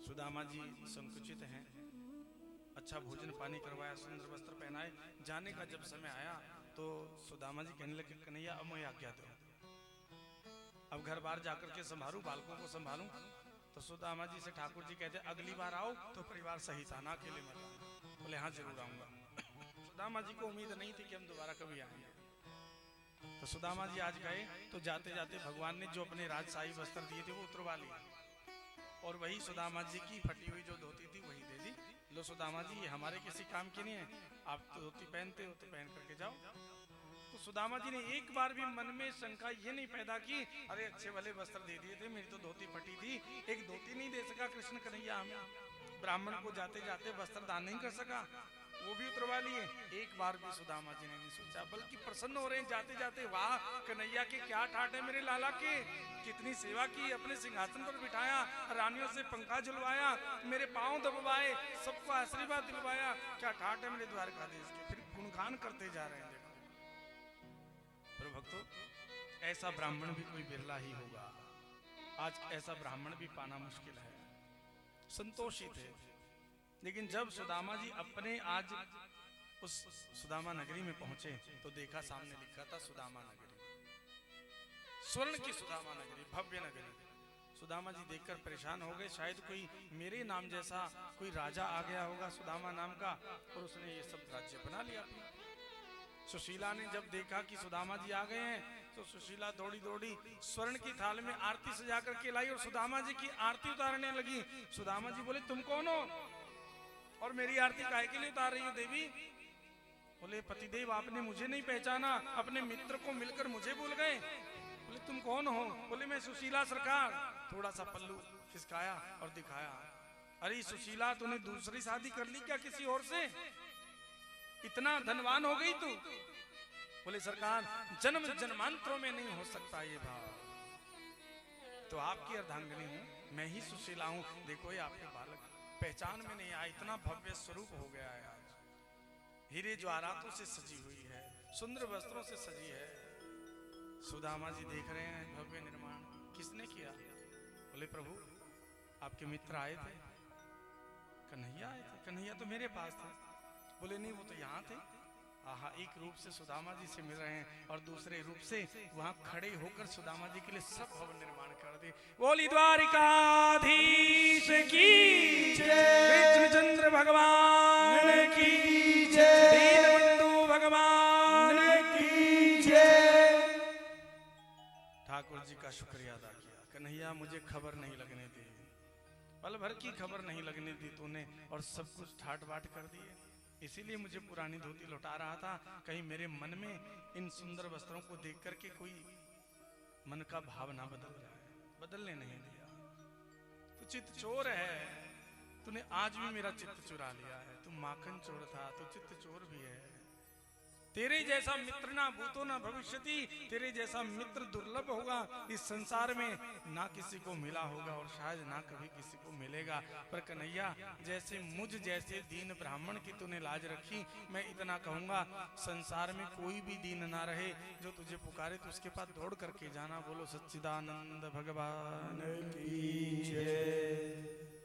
सुदामा जी संकुचित हैं, अच्छा भोजन पानी करवाया, सुंदर वस्त्र पहनाए। जाने का जब समय आया तो सुदामा जी कहने लगे, कन्हैया अब मुझे आज्ञा दो, अब घर बार जाकर के संभालूं, बालकों को संभालूं। तो सुदामा जी से ठाकुर जी कहते, अगली बार आओ तो परिवार सहित आना, अकेले मत आना। बोले हाँ जरूर आऊंगा। सुदामा जी को उम्मीद नहीं थी कि हम दोबारा कभी आएंगे। तो सुदामा जी आज गए तो जाते जाते भगवान ने जो अपने राजशाही वस्त्र दिए थे वो उतरवा लिए, और वही सुदामा जी की फटी हुई जो धोती थी वही दे दी। लो सुदामा जी, ये हमारे किसी काम की नहीं है, आप तो धोती पहनते हो तो पहन करके जाओ। तो सुदामा जी ने एक बार भी मन में शंका ये नहीं पैदा की, अरे अच्छे भले वस्त्र दे दिए थे, मेरी तो धोती फटी थी, एक धोती नहीं दे सका कृष्ण कन्हैया हमें, ब्राह्मण को जाते जाते वस्त्र दान नहीं कर सका, वो भी उतरवा लिए। एक बार भी सुदामा जी ने नहीं सोचा, बल्कि प्रसन्न हो रहे हैं जाते जाते, वाह कन्हैया के क्या ठाट है मेरे लाला के, कितनी सेवा की, अपने सिंहासन पर बिठाया, रानियों से पंखा झुलवाया, मेरे पांव दबवाए, सबको आशीर्वाद दिलवाया, क्या ठाट है मेरे द्वारकाधीश के। फिर गुणगान करते जा रहे हैं। देखो भक्तों, ऐसा ब्राह्मण भी कोई बिरला ही होगा, आज ऐसा ब्राह्मण भी पाना मुश्किल है। संतोषी थे, लेकिन जब सुदामा जी अपने आज उस सुदामा नगरी में पहुंचे तो देखा सामने लिखा था सुदामा नगरी, स्वर्ण की सुदामा नगरी, भव्य नगरी। सुदामा जी देखकर परेशान हो गए, शायद कोई मेरे नाम जैसा कोई राजा आ गया होगा सुदामा नाम का, और उसने ये सब राज्य बना लिया अपना। सुशीला ने जब देखा कि सुदामा जी आ गए हैं तो सुशीला दौड़ी दौड़ी स्वर्ण की थाल में आरती सजा करके लाई और सुदामा जी की आरती उतारने लगी। सुदामा जी बोले, तुम कौन हो और मेरी आरती काहे के लिए उतार रही हो देवी? बोले, पतिदेव आपने मुझे नहीं पहचाना, अपने मित्र को मिलकर मुझे भूल गए। बोले, तुम कौन हो? बोले, मैं सुशीला सरकार। थोड़ा सा पल्लू खिसकाया और दिखाया, अरे सुशीला तूने दूसरी शादी कर ली क्या किसी और से? इतना धनवान हो गई तू? बोले, सरकार जन्म जन्मांतरों में नहीं हो सकता ये भाव, तो आपकी अर्धांगिनी हूँ, मैं ही सुशीला हूँ। देखो ये आपके बालक पहचान में नहीं आया, इतना भव्य स्वरूप हो गया है आज, हीरे ज्वारातों से सजी हुई है, सुंदर वस्त्रों से सजी है। सुदामा जी देख रहे हैं भव्य निर्माण, किसने किया? बोले, प्रभु आपके मित्र आए थे, कन्हैया आए थे, कन्हैया तो मेरे पास थे। बोले, नहीं वो तो यहाँ थे। आहा, एक रूप से सुदामा जी से मिल रहे हैं और दूसरे रूप से वहां खड़े होकर सुदामा जी के लिए सब भवन निर्माण कर दे। बोली द्वारिकाधीश की जय, कृष्णचंद्र भगवान की जय, दीनबंधु भगवान की जय। ठाकुर जी का शुक्रिया अदा किया, कन्हैया मुझे खबर नहीं लगने दी, पल भर की खबर नहीं लगने दी तूने, और सब कुछ ठाट बाट कर दिए। इसीलिए मुझे पुरानी धोती लौटा रहा था, कहीं मेरे मन में इन सुंदर वस्त्रों को देख करके कोई मन का भाव ना बदल जाए, बदलने नहीं दिया। तू चित्त चोर है, तूने आज भी मेरा चित्त चुरा लिया है। तू माखन चोर था, तू चित्त चोर भी है। तेरे जैसा मित्र ना भूतो ना भविष्यति, तेरे जैसा मित्र दुर्लभ होगा इस संसार में, ना किसी को मिला होगा और शायद ना कभी किसी को मिलेगा। पर कन्हैया जैसे मुझ जैसे दीन ब्राह्मण की तूने लाज रखी, मैं इतना कहूंगा संसार में कोई भी दीन ना रहे, जो तुझे पुकारे तो उसके पास दौड़ करके जाना। बोलो सच्चिदानंद भगवान की जय।